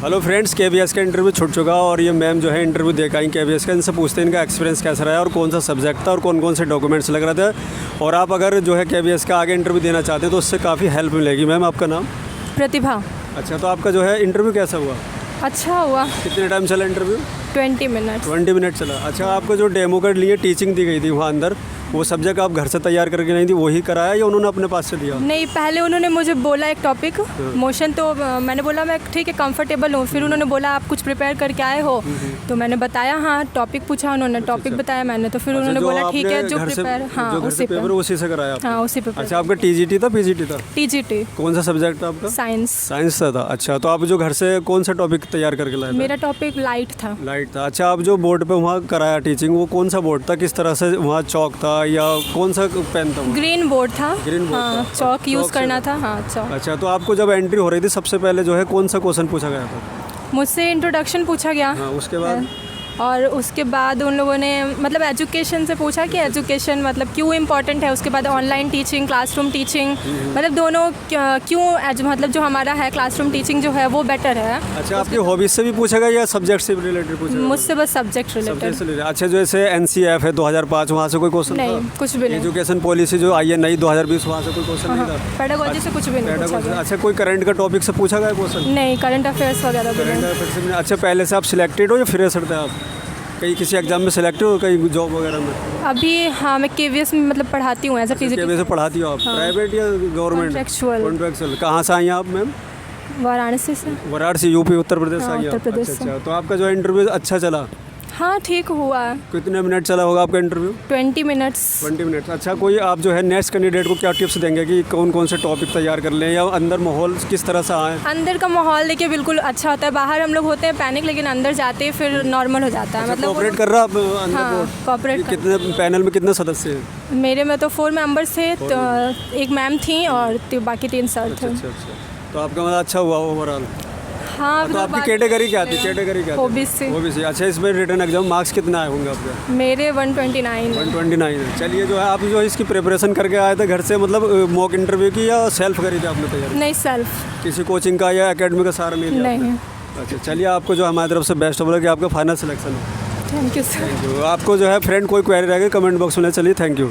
Hello friends, KBS का interview छूट चुका और ये मैम जो है इंटरव्यू देकर आई केबीएस का। इनसे पूछते हैं इनका एक्सपीरियंस कैसा रहा और कौन सा सब्जेक्ट था और कौन कौन से डॉक्यूमेंट्स लग रहे थे। और आप अगर जो है केबीएस का आगे इंटरव्यू देना चाहते हैं तो उससे काफ़ी हेल्प मिलेगी। मैम आपका नाम? प्रतिभा। अच्छा, तो आपका जो है इंटरव्यू कैसा हुआ? अच्छा हुआ। कितने टाइम चला इंटरव्यू? 20 मिनट। 20 मिनट चला। अच्छा, आपको जो डेमो के लिए टीचिंग दी गई थी वहाँ अंदर, वो सब्जेक्ट आप घर से तैयार करके नहीं थी, वही कराया या उन्होंने अपने पास से दिया? नहीं, पहले उन्होंने मुझे बोला एक टॉपिक मोशन, तो मैंने बोला मैं ठीक है कंफर्टेबल हूँ। फिर उन्होंने बोला आप कुछ प्रिपेयर करके आए हो, तो मैंने बताया हाँ। टॉपिक पूछा उन्होंने, टॉपिक बताया मैंने, तो फिर उन्होंने बोला ठीक है जो प्रिपेयर, हाँ उसी पेपर उसी से कराया? हाँ उसी पेपर। अच्छा, आपका टीजीटी था पीजीटी था? टीजीटी। कौन सा सब्जेक्ट था आपका? साइंस। साइंस था। अच्छा, तो आप जो घर से कौन सा टॉपिक तैयार करके लाए? मेरा टॉपिक लाइट था। लाइट था। अच्छा, आप जो बोर्ड पे वहाँ कराया टीचिंग, वो कौन सा बोर्ड था? किस तरह से वहाँ चौक था या कौन सा पेन था? ग्रीन बोर्ड था। ग्रीन बोर्ड हाँ, था। चौक यूज़ से करना था। हाँ चौक। अच्छा, तो आपको जब एंट्री हो रही थी सबसे पहले जो है कौन सा क्वेश्चन पूछा गया था? मुझसे इंट्रोडक्शन पूछा गया। हाँ, उसके बाद? और उसके बाद उन लोगों ने मतलब एजुकेशन से पूछा कि एजुकेशन मतलब क्यों इम्पोर्टेंट है। उसके बाद ऑनलाइन टीचिंग, क्लासरूम टीचिंग, मतलब दोनों क्यों मतलब जो हमारा है क्लासरूम टीचिंग जो है वो बेटर है। अच्छा, आपकी हॉबीज से भी पूछा गया या सब्जेक्ट से रिलेटेड पूछा गया? मुझसे बस सब्जेक्ट रिलेटेड। अच्छा, जैसे एनसीएफ है 2005, वहाँ से कोई क्वेश्चन नहीं, था? कुछ भी नहीं। एजुकेशन पॉलिसी जो आई है नई 2020, वहाँ से कोई क्वेश्चन नहीं था? पेडागोजी से कुछ भी नहीं पूछा गया। अच्छा, कोई करंट का टॉपिक से पूछा गया क्वेश्चन? नहीं, करंट अफेयर्स वगैरह भी नहीं। अच्छा, पहले से आप सिलेक्टेड हो या फ्रेशर थे आप? कहीं किसी एग्जाम में सिलेक्ट हो, कहीं जॉब वगैरह में? अभी हाँ, मैं केवीएस में मतलब पढ़ाती हूँ एज अ टीचर। केवीएस से पढ़ाती हो आप? प्राइवेट या गवर्नमेंट? कॉन्ट्रेक्चुअल। कहाँ से आई हैं आप मैम? वाराणसी से। वाराणसी, यूपी, उत्तर प्रदेश से हाँ, आई हैं? उत्तर प्रदेश से। अच्छा, तो आपका जो इंटरव्यू अच्छा चला? हाँ ठीक हुआ। कितने मिनट चला होगा आपका इंटरव्यू? 20 मिनट्स। 20 मिनट। अच्छा, कोई आप जो है नेक्स्ट कैंडिडेट को क्या टिप्स देंगे कि कौन कौन से टॉपिक तैयार कर लें या अंदर माहौल किस तरह से आए? अंदर का माहौल देखिए बिल्कुल अच्छा होता है। बाहर हम लोग होते हैं पैनिक, लेकिन अंदर जाते हैं फिर नॉर्मल हो जाता है। मतलब कोऑपरेट कर रहा आप अंदर? हाँ, कोऑपरेट। कितने पैनल में कितने सदस्य हैं? मेरे में तो 4 मेंबर्स थे, तो एक मैम थी और बाकी 3 सर थे। अच्छा, तो आपका मतलब अच्छा हुआ ओवरऑल? हाँ। तो आपकी कैटेगरी क्या थी? कैटेगरी क्या थी? ओबीसी। ओबीसी। अच्छा, इसमें रिटर्न एग्जाम मार्क्स कितना आए होंगे आपके? मेरे 129 है। 129 है। चलिए, जो है आप जो इसकी प्रिपरेशन करके आए थे घर से, मतलब मॉक इंटरव्यू की या सेल्फ करी थी आपने तैयारी? नहीं, सेल्फ। किसी कोचिंग का या एकेडमी का सहारा नहीं लिया? नहीं। अच्छा, चलिए, आपको जो हमारी तरफ से बेस्ट ऑफ लक कि आपका फाइनल सिलेक्शन है। Thank you sir. आपको जो है फ्रेंड कोई क्वेरी रहेगी कमेंट बॉक्स में, चलिए थैंक यू।